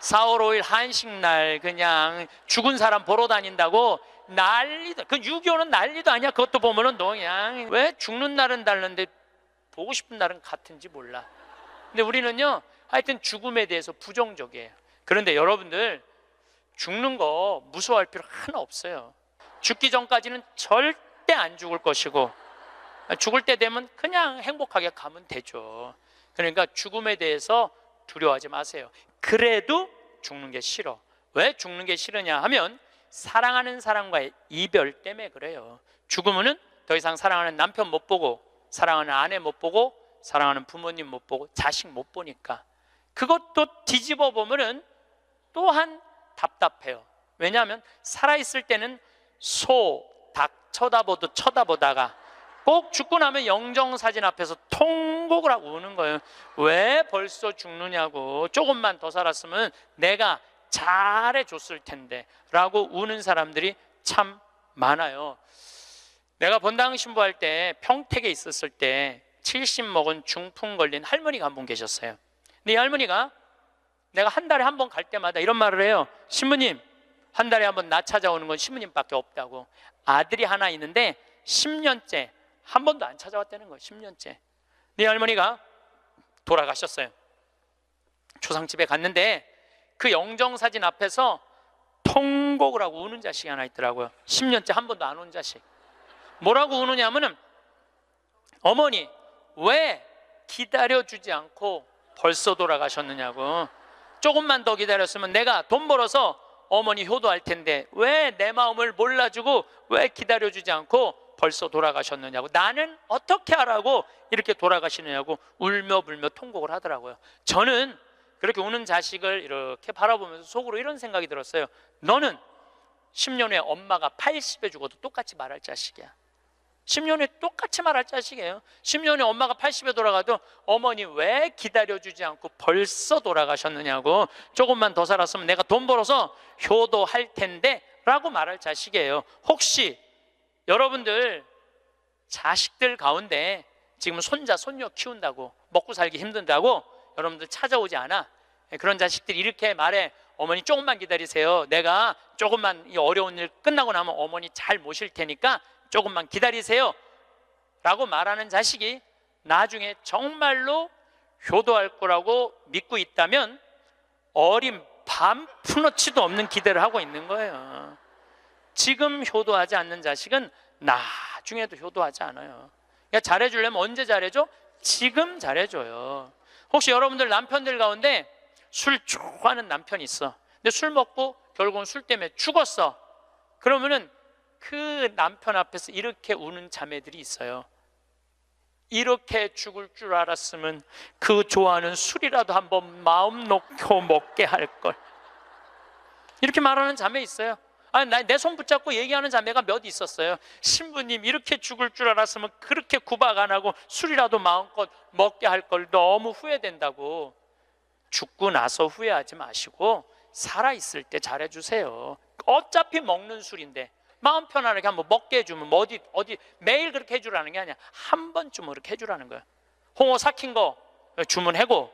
4월 5일 한식날 그냥 죽은 사람 보러 다닌다고 난리도. 그 6.25는 난리도 아니야. 그것도 보면은 너 그냥 왜 죽는 날은 다른데 보고 싶은 날은 같은지 몰라. 근데 우리는요, 하여튼 죽음에 대해서 부정적이에요. 그런데 여러분들, 죽는 거 무서워할 필요 하나 없어요. 죽기 전까지는 절대 안 죽을 것이고, 죽을 때 되면 그냥 행복하게 가면 되죠. 그러니까 죽음에 대해서 두려워하지 마세요. 그래도 죽는 게 싫어. 왜 죽는 게 싫으냐 하면 사랑하는 사람과의 이별 때문에 그래요. 죽으면은 더 이상 사랑하는 남편 못 보고, 사랑하는 아내 못 보고, 사랑하는 부모님 못 보고, 자식 못 보니까. 그것도 뒤집어 보면은 또한 답답해요. 왜냐하면 살아있을 때는 소, 닭 쳐다보다가 꼭 죽고 나면 영정사진 앞에서 통곡을 하고 우는 거예요. 왜 벌써 죽느냐고, 조금만 더 살았으면 내가 잘해줬을 텐데 라고 우는 사람들이 참 많아요. 내가 본당 신부할 때 평택에 있었을 때 70 먹은 중풍 걸린 할머니가 한 분 계셨어요. 근데 이 할머니가 내가 한 달에 한 번 갈 때마다 이런 말을 해요. 신부님, 한 달에 한 번 나 찾아오는 건 신부님밖에 없다고. 아들이 하나 있는데 10년째 한 번도 안 찾아왔다는 거예요. 10년째. 네 할머니가 돌아가셨어요. 초상집에 갔는데 그 영정사진 앞에서 통곡을 하고 우는 자식이 하나 있더라고요. 10년째 한 번도 안 온 자식. 뭐라고 우느냐면은, 어머니 왜 기다려주지 않고 벌써 돌아가셨느냐고. 조금만 더 기다렸으면 내가 돈 벌어서 어머니 효도할 텐데 왜 내 마음을 몰라주고 왜 기다려주지 않고 벌써 돌아가셨느냐고. 나는 어떻게 하라고 이렇게 돌아가시느냐고 울며 불며 통곡을 하더라고요. 저는 그렇게 우는 자식을 이렇게 바라보면서 속으로 이런 생각이 들었어요. 너는 10년 후에 엄마가 80에 죽어도 똑같이 말할 자식이야. 10년 후에 똑같이 말할 자식이에요. 10년 후에 엄마가 80에 돌아가도 어머니 왜 기다려주지 않고 벌써 돌아가셨느냐고, 조금만 더 살았으면 내가 돈 벌어서 효도할 텐데 라고 말할 자식이에요. 혹시 여러분들 자식들 가운데 지금 손자 손녀 키운다고 먹고 살기 힘든다고 여러분들 찾아오지 않아? 그런 자식들이 이렇게 말해. 어머니 조금만 기다리세요. 내가 조금만 이 어려운 일 끝나고 나면 어머니 잘 모실 테니까 조금만 기다리세요 라고 말하는 자식이 나중에 정말로 효도할 거라고 믿고 있다면 어린 반푼어치도 없는 기대를 하고 있는 거예요. 지금 효도하지 않는 자식은 나중에도 효도하지 않아요. 그러니까 잘해주려면 언제 잘해줘? 지금 잘해줘요. 혹시 여러분들 남편들 가운데 술 좋아하는 남편이 있어. 근데 술 먹고 결국은 술 때문에 죽었어. 그러면은 그 남편 앞에서 이렇게 우는 자매들이 있어요. 이렇게 죽을 줄 알았으면 그 좋아하는 술이라도 한번 마음 놓고 먹게 할 걸. 이렇게 말하는 자매 있어요. 내 손 붙잡고 얘기하는 자매가 몇 있었어요. 신부님, 이렇게 죽을 줄 알았으면 그렇게 구박 안 하고 술이라도 마음껏 먹게 할 걸 너무 후회된다고. 죽고 나서 후회하지 마시고 살아있을 때 잘해주세요. 어차피 먹는 술인데 마음 편안하게 한번 먹게 해주면 뭐 어디 매일 그렇게 해주라는 게 아니야. 한 번쯤 그렇게 해주라는 거야. 홍어 삭힌 거 주문하고,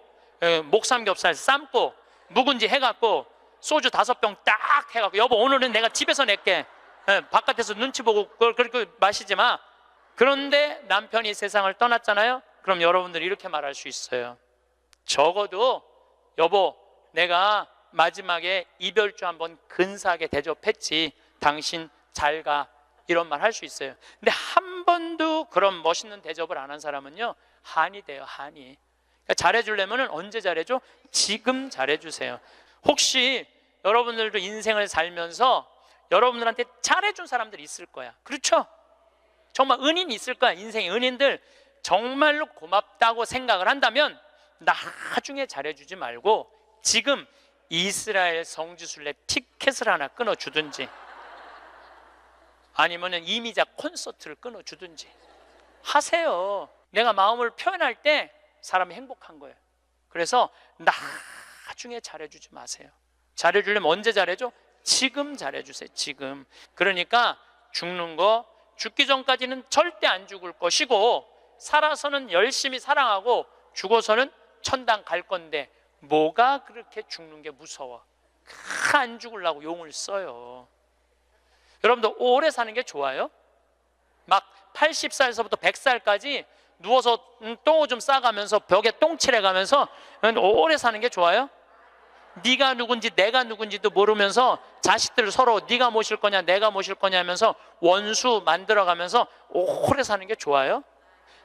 목삼겹살 삶고, 묵은지 해갖고, 소주 5병 딱 해갖고, 여보 오늘은 내가 집에서 낼게. 바깥에서 눈치 보고 그걸 그렇게 마시지 마. 그런데 남편이 세상을 떠났잖아요. 그럼 여러분들이 이렇게 말할 수 있어요. 적어도 여보, 내가 마지막에 이별주 한번 근사하게 대접했지. 당신 잘 가. 이런 말 할 수 있어요. 근데 한 번도 그런 멋있는 대접을 안 한 사람은요, 한이 돼요. 한이. 그러니까 잘해주려면 언제 잘해줘? 지금 잘해주세요. 혹시 여러분들도 인생을 살면서 여러분들한테 잘해준 사람들이 있을 거야. 그렇죠? 정말 은인이 있을 거야. 인생의 은인들. 정말로 고맙다고 생각을 한다면 나중에 잘해주지 말고 지금 이스라엘 성지순례 티켓을 하나 끊어주든지, 아니면 이미자 콘서트를 끊어주든지 하세요. 내가 마음을 표현할 때 사람이 행복한 거예요. 그래서 나중에 잘해주지 마세요. 잘해주려면 언제 잘해줘? 지금 잘해주세요. 지금. 그러니까 죽는 거, 죽기 전까지는 절대 안 죽을 것이고, 살아서는 열심히 사랑하고 죽어서는 천당 갈 건데 뭐가 그렇게 죽는 게 무서워? 안 죽으려고 용을 써요. 여러분들 오래 사는 게 좋아요? 막 80살에서부터 100살까지 누워서 똥오줌 싸가면서 벽에 똥칠해가면서 오래 사는 게 좋아요? 네가 누군지 내가 누군지도 모르면서 자식들 서로 네가 모실 거냐 내가 모실 거냐 하면서 원수 만들어가면서 오래 사는 게 좋아요?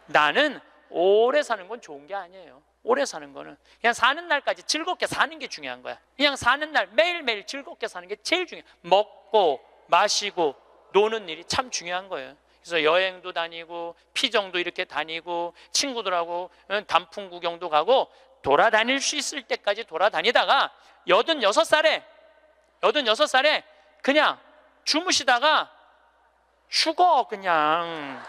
나는 오래 사는 건 좋은 게 아니에요. 오래 사는 거는 그냥 사는 날까지 즐겁게 사는 게 중요한 거야. 그냥 사는 날 매일매일 즐겁게 사는 게 제일 중요해. 먹고 마시고 노는 일이 참 중요한 거예요. 그래서 여행도 다니고 피정도 이렇게 다니고 친구들하고 단풍 구경도 가고 돌아다닐 수 있을 때까지 돌아다니다가 86살에 그냥 주무시다가 죽어. 그냥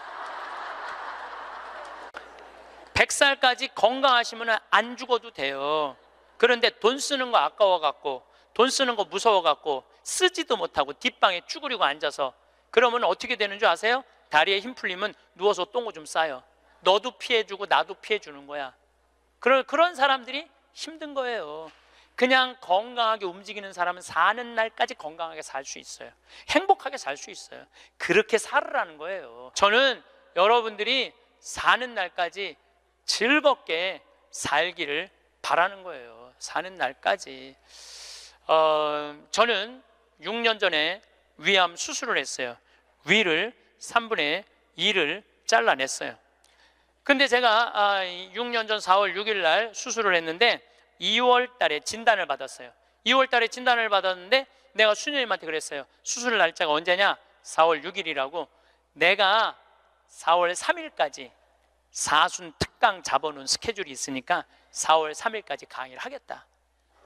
100살까지 건강하시면 안 죽어도 돼요. 그런데 돈 쓰는 거 아까워갖고, 돈 쓰는 거 무서워갖고 쓰지도 못하고 뒷방에 쭈그리고 앉아서, 그러면 어떻게 되는 줄 아세요? 다리에 힘 풀리면 누워서 똥오줌 싸요. 너도 피해주고 나도 피해주는 거야. 그런 사람들이 힘든 거예요. 그냥 건강하게 움직이는 사람은 사는 날까지 건강하게 살 수 있어요. 행복하게 살 수 있어요. 그렇게 살으라는 거예요. 저는 여러분들이 사는 날까지 즐겁게 살기를 바라는 거예요. 사는 날까지. 저는 6년 전에 위암 수술을 했어요. 위를 3분의 2를 잘라냈어요. 근데 제가 6년 전 4월 6일 날 수술을 했는데 2월 달에 진단을 받았어요. 2월 달에 진단을 받았는데 내가 수녀님한테 그랬어요. 수술 날짜가 언제냐? 4월 6일이라고. 내가 4월 3일까지 사순 특강 잡아놓은 스케줄이 있으니까 4월 3일까지 강의를 하겠다.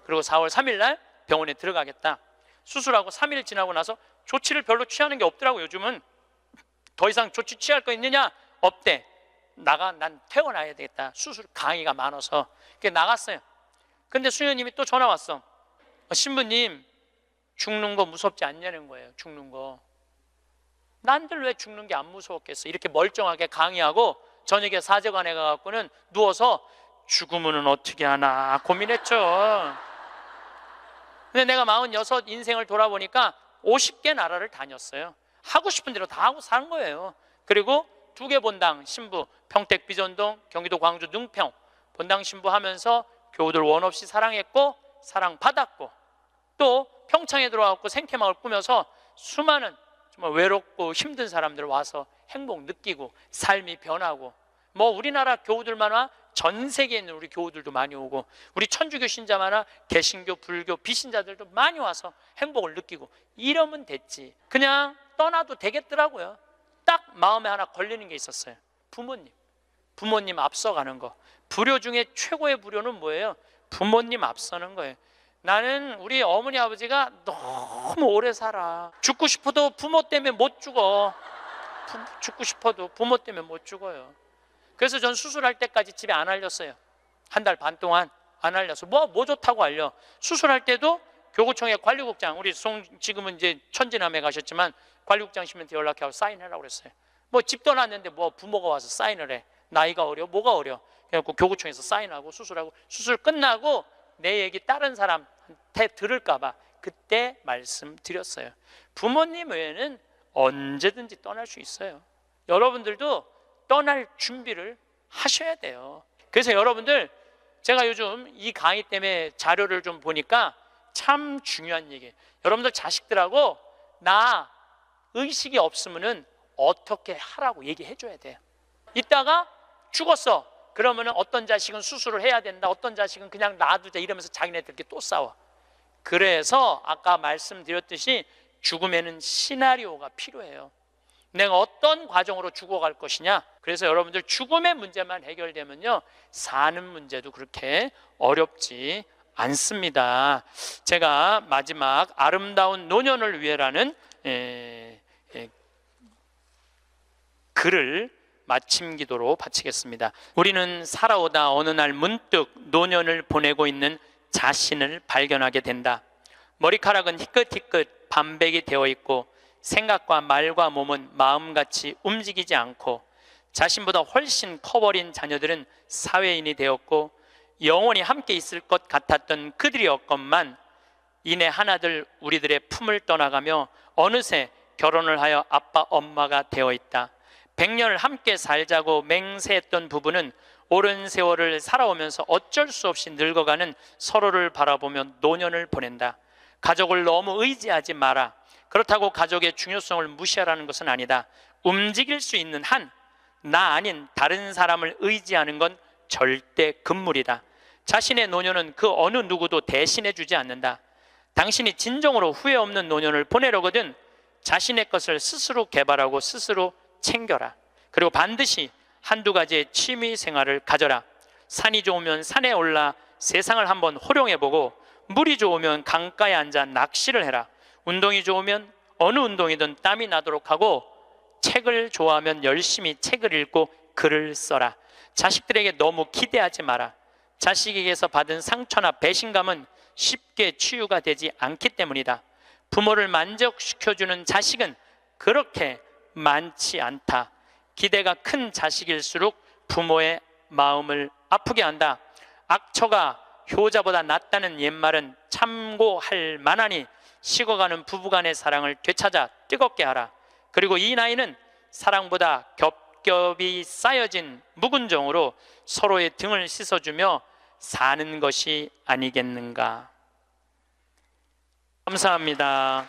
그리고 4월 3일 날 병원에 들어가겠다. 수술하고 3일 지나고 나서 조치를 별로 취하는 게 없더라고. 요즘은 더 이상 조치 취할 거 있느냐? 없대. 난 퇴원해야 되겠다. 수술 강의가 많아서. 그래서 나갔어요. 근데 수녀님이 또 전화 왔어. 신부님, 죽는 거 무섭지 않냐는 거예요. 죽는 거. 난들 왜 죽는 게 안 무서웠겠어? 이렇게 멀쩡하게 강의하고 저녁에 사제관에 가갖고는 누워서 죽으면 어떻게 하나 고민했죠. 근데 내가 46 인생을 돌아보니까 50개 나라를 다녔어요. 하고 싶은 대로 다 하고 사는 거예요. 그리고 2개 본당 신부, 평택 비전동, 경기도 광주 능평 본당 신부 하면서 교우들 원 없이 사랑했고 사랑받았고, 또 평창에 들어와서 생태마을 꾸며서 수많은 정말 외롭고 힘든 사람들 와서 행복 느끼고 삶이 변하고, 뭐 우리나라 교우들만 와 전 세계에 있는 우리 교우들도 많이 오고, 우리 천주교 신자만 와 개신교, 불교, 비신자들도 많이 와서 행복을 느끼고, 이러면 됐지. 그냥 떠나도 되겠더라고요. 딱 마음에 하나 걸리는 게 있었어요. 부모님 앞서가는 거. 불효 중에 최고의 불효는 뭐예요? 부모님 앞서는 거예요. 나는 우리 어머니 아버지가 너무 오래 살아. 죽고 싶어도 부모 때문에 못 죽어. 죽고 싶어도 부모 때문에 못 죽어요. 그래서 전 수술할 때까지 집에 안 알렸어요. 1달 반 동안 안 알려서 뭐 좋다고 알려. 수술할 때도 교구청의 관리국장, 우리 지금은 이제 천진암에 가셨지만 관리국장님한테 연락하고 사인하라고 그랬어요. 뭐 집 떠났는데 뭐 부모가 와서 사인을 해. 나이가 어려? 뭐가 어려? 그래갖고 교구청에서 사인하고 수술하고, 수술 끝나고 내 얘기 다른 사람한테 들을까봐 그때 말씀드렸어요. 부모님 외에는 언제든지 떠날 수 있어요. 여러분들도 떠날 준비를 하셔야 돼요. 그래서 여러분들, 제가 요즘 이 강의 때문에 자료를 좀 보니까 참 중요한 얘기예요. 여러분들 자식들하고 나 의식이 없으면은 어떻게 하라고 얘기해 줘야 돼요. 이따가 죽었어. 그러면은 어떤 자식은 수술을 해야 된다, 어떤 자식은 그냥 놔두자 이러면서 자기네들끼리 또 싸워. 그래서 아까 말씀드렸듯이 죽음에는 시나리오가 필요해요. 내가 어떤 과정으로 죽어갈 것이냐. 그래서 여러분들 죽음의 문제만 해결되면요, 사는 문제도 그렇게 어렵지 않습니다. 제가 마지막 아름다운 노년을 위해라는 글을 마침 기도로 바치겠습니다. 우리는 살아오다 어느 날 문득 노년을 보내고 있는 자신을 발견하게 된다. 머리카락은 희끗희끗 반백이 되어 있고 생각과 말과 몸은 마음같이 움직이지 않고, 자신보다 훨씬 커버린 자녀들은 사회인이 되었고 영원히 함께 있을 것 같았던 그들이었건만 이내 하나둘 우리들의 품을 떠나가며 어느새 결혼을 하여 아빠 엄마가 되어 있다. 100년을 함께 살자고 맹세했던 부부는 오랜 세월을 살아오면서 어쩔 수 없이 늙어가는 서로를 바라보며 노년을 보낸다. 가족을 너무 의지하지 마라. 그렇다고 가족의 중요성을 무시하라는 것은 아니다. 움직일 수 있는 한 나 아닌 다른 사람을 의지하는 건 절대 금물이다. 자신의 노년은 그 어느 누구도 대신해 주지 않는다. 당신이 진정으로 후회 없는 노년을 보내려거든 자신의 것을 스스로 개발하고 스스로 챙겨라. 그리고 반드시 한두 가지의 취미 생활을 가져라. 산이 좋으면 산에 올라 세상을 한번 호령해보고, 물이 좋으면 강가에 앉아 낚시를 해라. 운동이 좋으면 어느 운동이든 땀이 나도록 하고, 책을 좋아하면 열심히 책을 읽고 글을 써라. 자식들에게 너무 기대하지 마라. 자식에게서 받은 상처나 배신감은 쉽게 치유가 되지 않기 때문이다. 부모를 만족시켜주는 자식은 그렇게 많지 않다. 기대가 큰 자식일수록 부모의 마음을 아프게 한다. 악처가 효자보다 낫다는 옛말은 참고할 만하니 식어가는 부부간의 사랑을 되찾아 뜨겁게 하라. 그리고 이 나이는 사랑보다 겹겹이 쌓여진 묵은 정으로 서로의 등을 씻어주며 사는 것이 아니겠는가. 감사합니다.